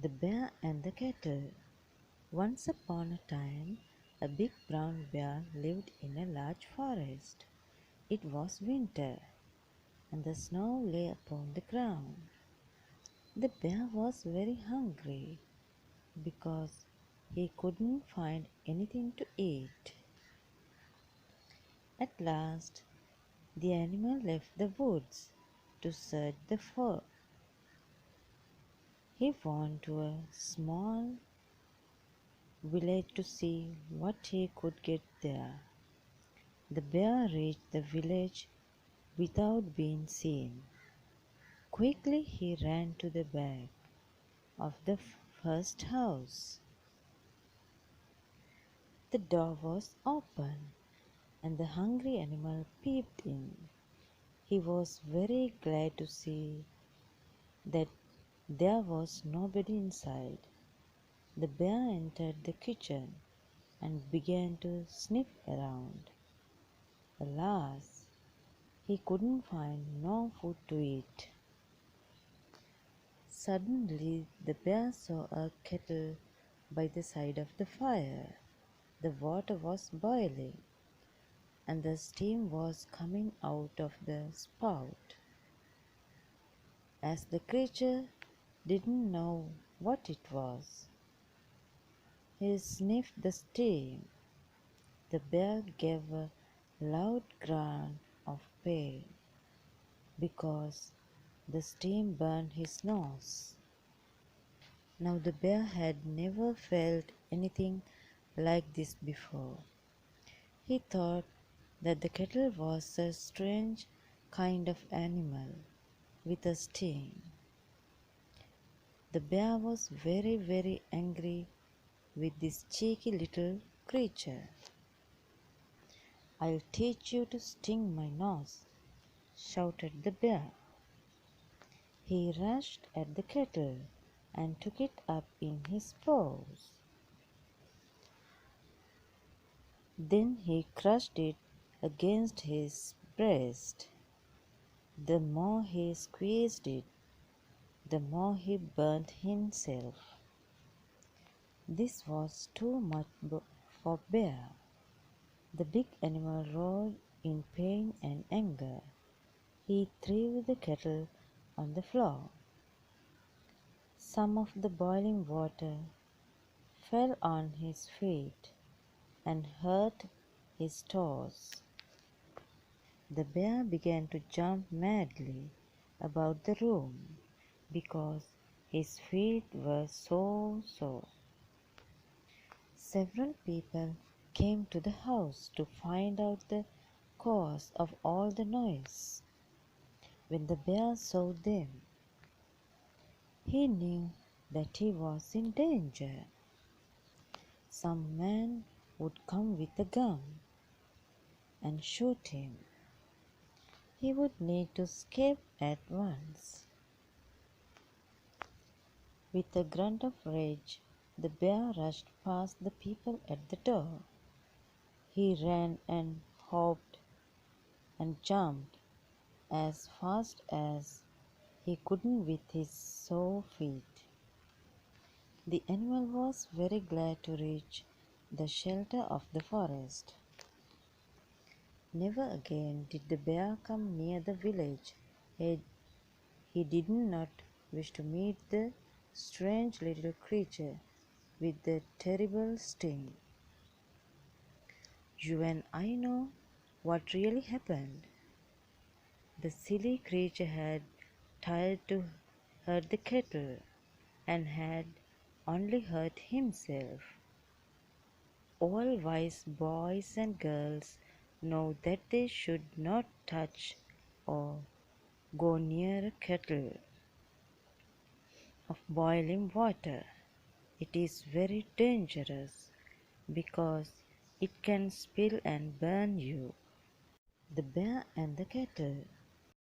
The Bear and the Kettle. Once upon a time, a big brown bear lived in a large forest. It was winter, and the snow lay upon the ground. The bear was very hungry because he couldn't find anything to eat. At last, the animal left the woods to search the fur. He went to a small village to see what he could get there. The bear reached the village without being seen. Quickly he ran to the back of the first house. The door was open, and the hungry animal peeped in. He was very glad to see that there was nobody inside. The bear entered the kitchen and began to sniff around. Alas, he couldn't find no food to eat. Suddenly the bear saw a kettle by the side of the fire. The water was boiling, and the steam was coming out of the spout. As the creature didn't know what it was, he sniffed the steam. The bear gave a loud grunt of pain because the steam burned his nose. Now the bear had never felt anything like this before. He thought that the kettle was a strange kind of animal with a sting. The bear was very angry with this cheeky little creature. "I'll teach you to sting my nose," shouted the bear. He rushed at the kettle and took it up in his paws. Then he crushed it against his breast. The more he squeezed it, the more he burnt himself. This was too much for Bear. The big animal roared in pain and anger. He threw the kettle on the floor. Some of the boiling water fell on his feet and hurt his toes. The bear began to jump madly about the room because his feet were so sore. Several people came to the house to find out the cause of all the noise. When the bear saw them, he knew that he was in danger. Some man would come with a gun and shoot him. He would need to escape at once. With a grunt of rage, the bear rushed past the people at the door. He ran and hopped and jumped as fast as he could with his sore feet. The animal was very glad to reach the shelter of the forest. Never again did the bear come near the village. He did not wish to meet the strange little creature with the terrible sting. You and I know what really happened. The silly creature had tried to hurt the kettle and had only hurt himself. All wise boys and girls know that they should not touch or go near a kettle of boiling water. It is very dangerous because it can spill and burn you. The Bear and the Kettle.